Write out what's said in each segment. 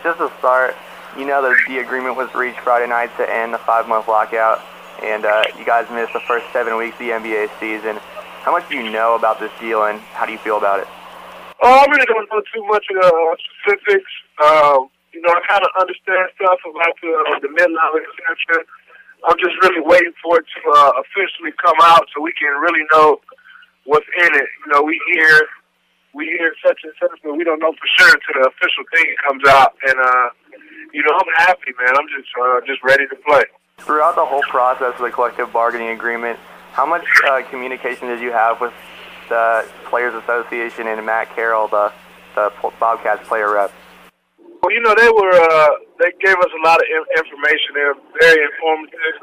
Just to start, you know that the agreement was reached Friday night to end the 5-month lockout, and you guys missed the first 7 weeks of the NBA season. How much do you know about this deal, and how do you feel about it? I really don't know too much of the specifics. I kind of understand stuff about the midline, etc. I'm just really waiting for it to officially come out so we can really know what's in it. We hear such and such, but we don't know for sure until the official thing comes out. And I'm happy, man. I'm just ready to play. Throughout the whole process of the collective bargaining agreement, how much communication did you have with the Players Association and Matt Carroll, the Bobcats player rep? Well, they gave us a lot of information. They were very informative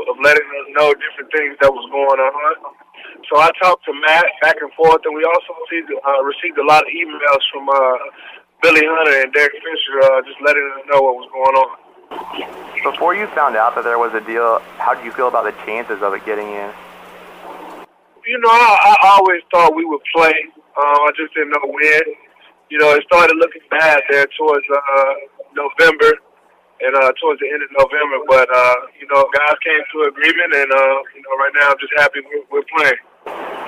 of letting us know different things that was going on. So I talked to Matt back and forth, and we also received a lot of emails from Billy Hunter and Derek Fisher just letting us know what was going on. Before you found out that there was a deal, how did you feel about the chances of it getting in? I always thought we would play. I just didn't know when. It started looking bad there towards November and towards the end of November. But, guys came to an agreement, and, right now I'm just happy we're playing.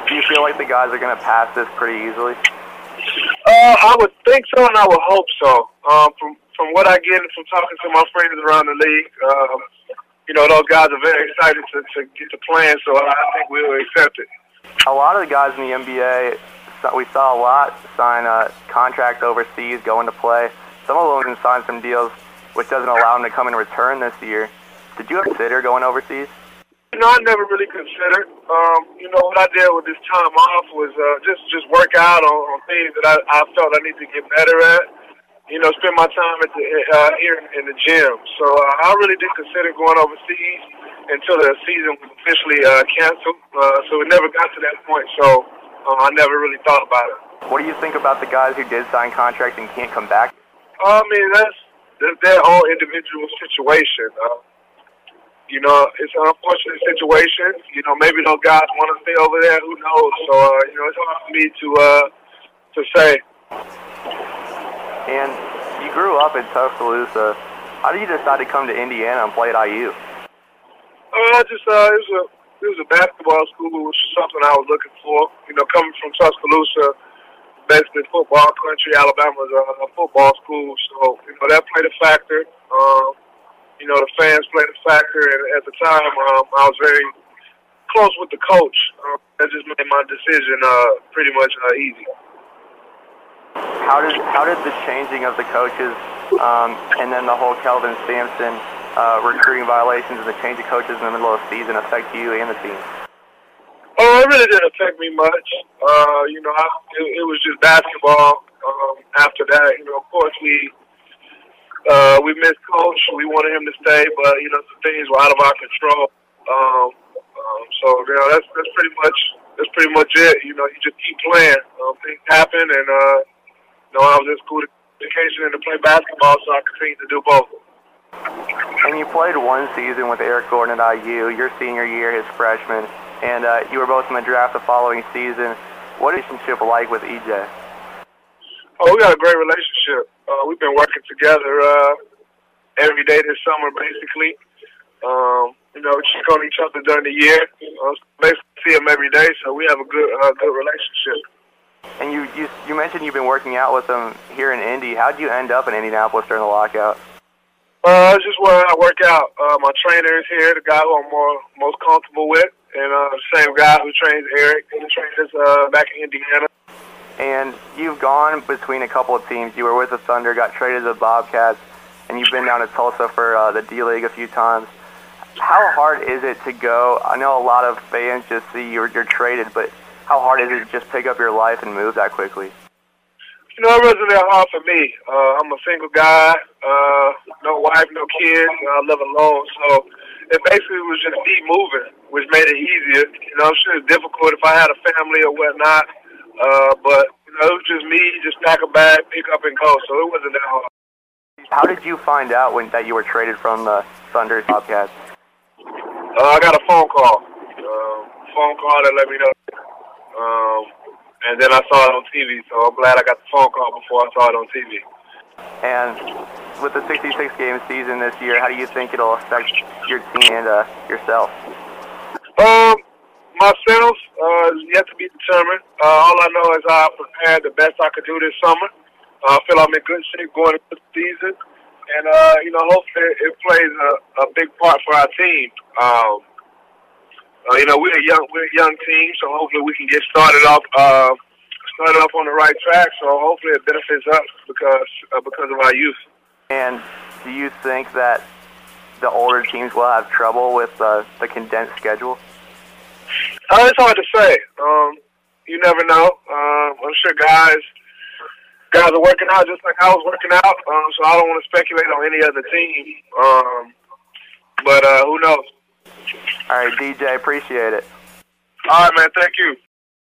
Do you feel like the guys are going to pass this pretty easily? I would think so, and I would hope so. From what I get from talking to my friends around the league, those guys are very excited to get to playing, so I think we'll accept it. A lot of the guys in the NBA, we saw a lot sign contracts overseas, going to play. Some of them even signed some deals which doesn't allow them to come and return this year. Did you consider going overseas? I never really considered. What I did with this time off was just work out on things that I felt I need to get better at. Spend my time here in the gym. So I really didn't consider going overseas until the season was officially canceled. So it never got to that point. So I never really thought about it. What do you think about the guys who did sign contracts and can't come back? That's their own individual situation. It's an unfortunate situation. Maybe those guys want to stay over there. Who knows? So, it's hard for me to say. And you grew up in Tuscaloosa. How did you decide to come to Indiana and play at IU? It was a basketball school, which was something I was looking for. Coming from Tuscaloosa, basically football country, Alabama's a football school, so that played a factor. The fans played a factor, and at the time, I was very close with the coach. That just made my decision pretty much easy. How did the changing of the coaches and then the whole Kelvin Sampson recruiting violations and the change of coaches in the middle of the season affect you and the team? It really didn't affect me much. It was just basketball. After that, of course, we missed coach. We wanted him to stay, but some things were out of our control. That's pretty much it. You just keep playing. Things happen, and I was in school education and to play basketball, so I continued to do both. And you played one season with Eric Gordon at IU, your senior year, his freshman, and you were both in the draft the following season. What is your relationship like with EJ? We got a great relationship. We've been working together every day this summer, basically. We check on each other during the year. Basically see him every day, so we have a good relationship. And you mentioned you've been working out with him here in Indy. How did you end up in Indianapolis during the lockout? Just where I work out. My trainer is here, the guy who I'm most comfortable with, and the same guy who trains Eric. He trains us back in Indiana. And you've gone between a couple of teams. You were with the Thunder, got traded to the Bobcats, and you've been down to Tulsa for the D-League a few times. How hard is it to go? I know a lot of fans just see you're traded, but how hard is it to just pick up your life and move that quickly? It wasn't that hard for me. I'm a single guy, no wife, no kids, I live alone. So it basically was just me moving, which made it easier. I'm sure it's difficult if I had a family or whatnot. But it was just me, just pack a bag, pick up and go. So it wasn't that hard. How did you find out that you were traded from the Thunder Bobcats? I got a phone call. Phone call that let me know. And then I saw it on TV, so I'm glad I got the phone call before I saw it on TV. And with the 66-game season this year, how do you think it'll affect your team and yourself? Myself is yet to be determined. All I know is I prepared the best I could do this summer. I feel I'm in good shape going into the season. And, hopefully it plays a big part for our team. We're a young team, so hopefully we can get started off on the right track. So hopefully it benefits us because of our youth. And do you think that the older teams will have trouble with the condensed schedule? It's hard to say. You never know. I'm sure guys are working out just like I was working out, so I don't want to speculate on any other team. But who knows? All right, DJ, appreciate it. All right, man. Thank you.